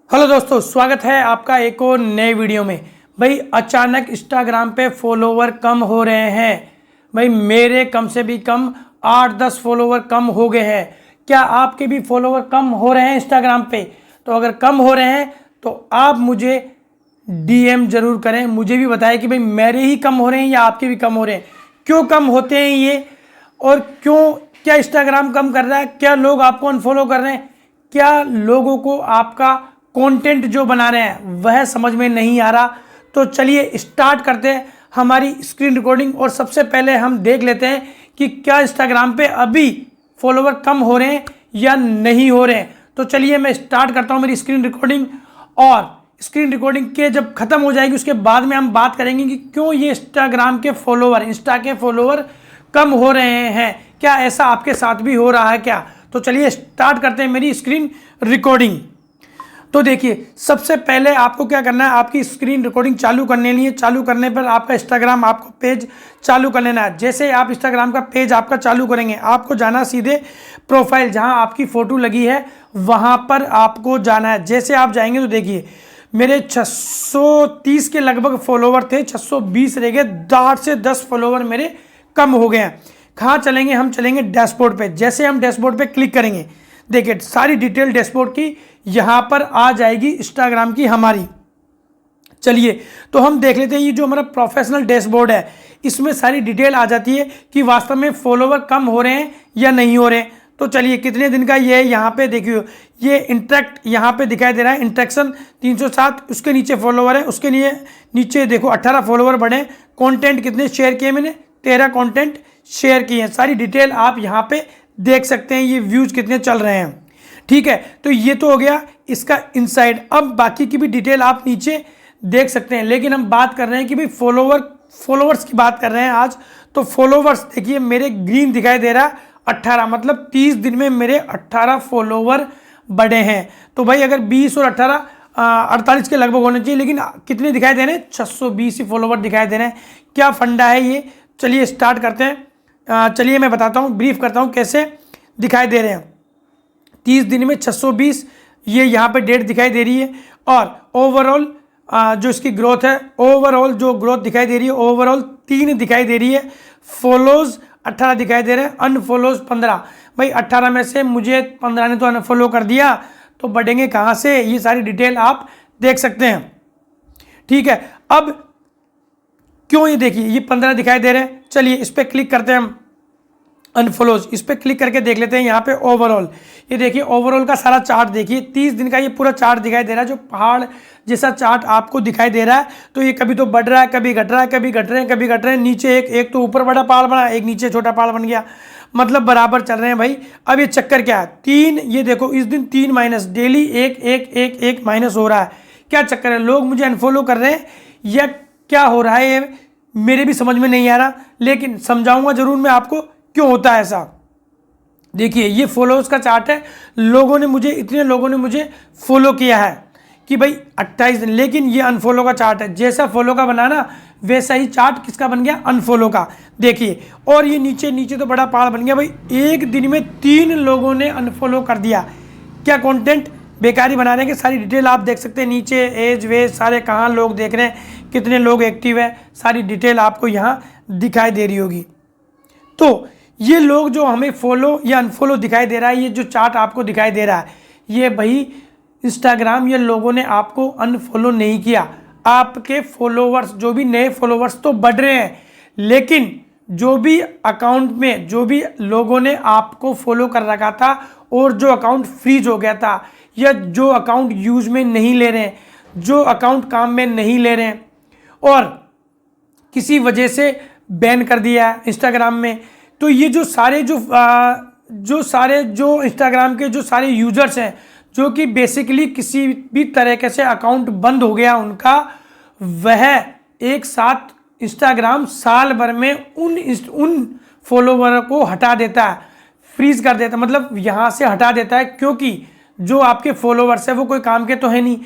Hello दोस्तों, स्वागत है आपका एक और नए वीडियो में। भाई अचानक इंस्टाग्राम पे फॉलोवर कम हो रहे हैं। भाई मेरे कम से भी कम 8-10 फॉलोवर कम हो गए हैं। क्या आपके भी फॉलोवर कम हो रहे हैं इंस्टाग्राम पे? तो अगर कम हो रहे हैं तो आप मुझे डीएम जरूर करें, मुझे भी बताएं कि भाई मेरे ही कम हो रहे हैं या आपके भी कम हो रहे हैं। क्यों कम होते हैं ये, और क्यों, क्या इंस्टाग्राम कम कर रहा है, क्या लोग आपको अनफॉलो कर रहे हैं, क्या लोगों को आपका कंटेंट जो बना रहे हैं वह समझ में नहीं आ रहा। तो चलिए स्टार्ट करते हैं हमारी स्क्रीन रिकॉर्डिंग। और सबसे पहले हम देख लेते हैं कि क्या इंस्टाग्राम पे अभी फॉलोवर कम हो रहे हैं या नहीं हो रहे हैं। तो चलिए मैं स्टार्ट करता हूं मेरी स्क्रीन रिकॉर्डिंग, और स्क्रीन रिकॉर्डिंग के जब खत्म हो जाएगी उसके बाद में हम बात करेंगे कि क्यों ये इंस्टा के फॉलोवर कम हो रहे हैं। क्या ऐसा आपके साथ भी हो रहा है क्या? तो चलिए स्टार्ट करते हैं मेरी स्क्रीन रिकॉर्डिंग। तो देखिए, सबसे पहले आपको क्या करना है, आपकी स्क्रीन रिकॉर्डिंग चालू करने पर आपका इंस्टाग्राम आपको पेज चालू कर लेना है। जैसे आप इंस्टाग्राम का पेज आपका चालू करेंगे, आपको जाना सीधे प्रोफाइल, जहां आपकी फोटो लगी है वहां पर आपको जाना है। जैसे आप जाएंगे तो देखिए मेरे 630 के लगभग फॉलोवर थे, 620 रह गए, 8 से 10 फॉलोवर मेरे कम हो गए हैं। कहाँ चलेंगे? हम चलेंगे डैशबोर्ड पे। जैसे हम डैशबोर्ड पे क्लिक करेंगे, देखिए सारी डिटेल डैशबोर्ड की यहां पर आ जाएगी इंस्टाग्राम की हमारी। चलिए तो हम देख लेते हैं, ये जो हमारा प्रोफेशनल डैशबोर्ड है इसमें सारी डिटेल आ जाती है कि वास्तव में फॉलोवर कम हो रहे हैं या नहीं हो रहे हैं। तो चलिए कितने दिन का ये है, यहाँ पे देखिए ये इंटरेक्ट यहाँ पे दिखाई दे रहा है, इंटरेक्शन 307, उसके नीचे फॉलोवर है, उसके लिए नीचे देखो 18 फॉलोवर बढ़े। कंटेंट कितने शेयर किए मैंने? 13 कंटेंट शेयर किए हैं। सारी डिटेल आप यहाँ पे देख सकते हैं, ये व्यूज कितने चल रहे हैं। ठीक है, तो ये तो हो गया इसका इनसाइड। अब बाकी की भी डिटेल आप नीचे देख सकते हैं, लेकिन हम बात कर रहे हैं कि भाई फॉलोवर्स की बात कर रहे हैं आज। तो फॉलोवर्स देखिए मेरे ग्रीन दिखाई दे रहा है 18, मतलब 30 दिन में मेरे 18 फॉलोवर बढ़े हैं। तो भाई अगर 20 और 18 48 के लगभग होने चाहिए, लेकिन कितने दिखाई दे रहे हैं? 620 ही फॉलोवर दिखाई दे रहे हैं। क्या फंडा है ये? चलिए स्टार्ट करते हैं। चलिए मैं बताता हूँ, ब्रीफ करता हूँ कैसे दिखाई दे रहे हैं। 30 दिन में 620 ये यहाँ पे डेट दिखाई दे रही है। और ओवरऑल जो इसकी ग्रोथ है, ओवरऑल जो ग्रोथ दिखाई दे रही है, ओवरऑल 3 दिखाई दे रही है। फॉलोज 18 दिखाई दे रहे हैं, अनफॉलोज 15। भाई 18 में से मुझे 15 ने तो अनफॉलो कर दिया, तो बढ़ेंगे कहाँ से? ये सारी डिटेल आप देख सकते हैं। ठीक है, अब क्यों ये देखिए ये 15 दिखाई दे रहे हैं। चलिए इस पर क्लिक करते हैं हम, अनफॉलोज इस पर क्लिक करके देख लेते हैं। यहाँ पे ओवरऑल ये देखिए, ओवरऑल का सारा चार्ट देखिए, 30 दिन का ये पूरा चार्ट दिखाई दे रहा है, जो पहाड़ जैसा चार्ट आपको दिखाई दे रहा है। तो ये कभी तो बढ़ रहा है, कभी घट रहा है, कभी घट रहे हैं, कभी घट रहे हैं। नीचे एक तो ऊपर बड़ा पहाड़ बना, एक नीचे छोटा पहाड़ बन गया, मतलब बराबर चल रहे हैं भाई। अब ये चक्कर क्या है? 3, ये देखो इस दिन 3 माइनस, डेली एक माइनस हो रहा है। क्या चक्कर है? लोग मुझे अनफॉलो कर रहे हैं या क्या हो रहा है? ये मेरे भी समझ में नहीं आ रहा, लेकिन समझाऊंगा जरूर मैं आपको क्यों होता है ऐसा। देखिए ये फॉलोअर्स का चार्ट है, इतने लोगों ने मुझे फॉलो किया है कि भाई 28 दिन, लेकिन ये अनफॉलो का चार्ट है। जैसा फॉलो का बना ना, वैसा ही चार्ट किसका बन गया? अनफॉलो का। देखिए, और ये नीचे तो बड़ा पहाड़ बन गया। भाई एक दिन में 3 लोगों ने अनफॉलो कर दिया। क्या कंटेंट बेकारी बना रहे हैं? कि सारी डिटेल आप देख सकते हैं नीचे, एज वेज सारे, कहाँ लोग देख रहे हैं, कितने लोग एक्टिव है, सारी डिटेल आपको यहाँ दिखाई दे रही होगी। तो ये लोग जो हमें फॉलो या अनफॉलो दिखाई दे रहा है, ये जो चार्ट आपको दिखाई दे रहा है, ये भाई इंस्टाग्राम, ये लोगों ने आपको अनफॉलो नहीं किया। आपके फॉलोवर्स, जो भी नए फॉलोवर्स तो बढ़ रहे हैं, लेकिन जो भी अकाउंट में जो भी लोगों ने आपको फॉलो कर रखा था और जो अकाउंट फ्रीज हो गया था, या जो अकाउंट यूज में नहीं ले रहे हैं, जो अकाउंट काम में नहीं ले रहे हैं, और किसी वजह से बैन कर दिया है इंस्टाग्राम में, तो ये जो इंस्टाग्राम के जो सारे यूजर्स हैं, जो कि बेसिकली किसी भी तरीके से अकाउंट बंद हो गया उनका, वह एक साथ इंस्टाग्राम साल भर में उन फॉलोवर को हटा देता है, फ्रीज कर देता है, मतलब यहाँ से हटा देता है। क्योंकि जो आपके फॉलोवर्स है वो कोई काम के तो है नहीं,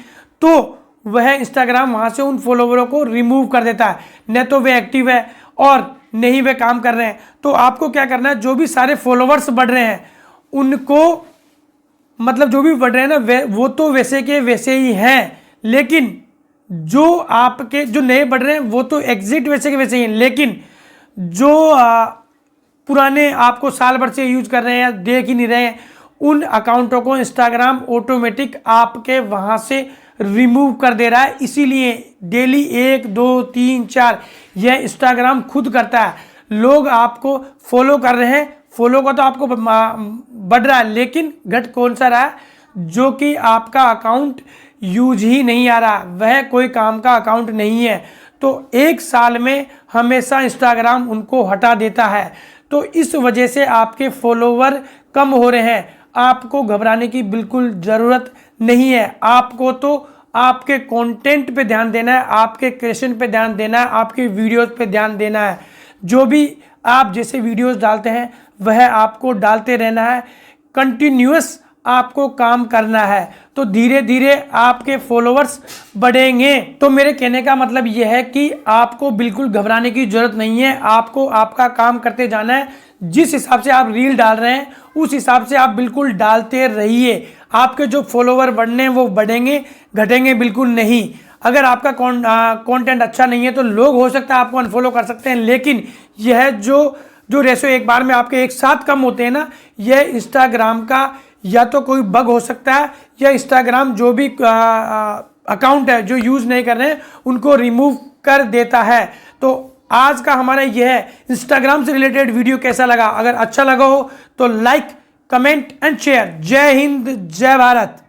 तो वह इंस्टाग्राम वहाँ से उन फॉलोवरों को रिमूव कर देता है। न तो वे एक्टिव है और नहीं वे काम कर रहे हैं। तो आपको क्या करना है, जो भी सारे फॉलोवर्स बढ़ रहे हैं उनको मतलब जो भी बढ़ रहे हैं ना वो तो वैसे के वैसे ही हैं, लेकिन जो आपके जो नए बढ़ रहे हैं वो तो एग्जिट वैसे के वैसे ही हैं, लेकिन जो पुराने आपको साल भर से यूज कर रहे हैं या देख ही नहीं रहे हैं, उन अकाउंटों को इंस्टाग्राम ऑटोमेटिक आपके वहाँ से रिमूव कर दे रहा है। इसीलिए डेली 1 2 3 4 यह इंस्टाग्राम खुद करता है। लोग आपको फॉलो कर रहे हैं, फॉलो का तो आपको बढ़ रहा है, लेकिन घट कौन सा रहा है? जो कि आपका अकाउंट यूज ही नहीं आ रहा, वह कोई काम का अकाउंट नहीं है। तो 1 साल में हमेशा इंस्टाग्राम उनको हटा देता है। तो इस वजह से आपके फॉलोवर कम हो रहे हैं। आपको घबराने की बिल्कुल ज़रूरत नहीं है। आपको तो आपके कंटेंट पे ध्यान देना है, आपके क्रिएशन पे ध्यान देना है, आपके वीडियोस पे ध्यान देना है। जो भी आप जैसे वीडियोस डालते हैं वह आपको डालते रहना है, कंटिन्यूअस आपको काम करना है, तो धीरे धीरे आपके फॉलोअर्स बढ़ेंगे। तो मेरे कहने का मतलब यह है कि आपको बिल्कुल घबराने की जरूरत नहीं है। आपको आपका काम करते जाना है। जिस हिसाब से आप रील डाल रहे हैं उस हिसाब से आप बिल्कुल डालते रहिए। आपके जो फॉलोवर बढ़ने हैं वो बढ़ेंगे, घटेंगे बिल्कुल नहीं। अगर आपका कंटेंट अच्छा नहीं है तो लोग हो सकता है आपको अनफॉलो कर सकते हैं, लेकिन यह जो रेशो एक बार में आपके एक साथ कम होते हैं ना, यह इंस्टाग्राम का या तो कोई बग हो सकता है, या इंस्टाग्राम जो भी अकाउंट है जो यूज़ नहीं कर रहे हैं उनको रिमूव कर देता है। तो आज का हमारा यह है इंस्टाग्राम से रिलेटेड वीडियो कैसा लगा? अगर अच्छा लगा हो तो लाइक, कमेंट एंड शेयर। जय हिंद, जय भारत।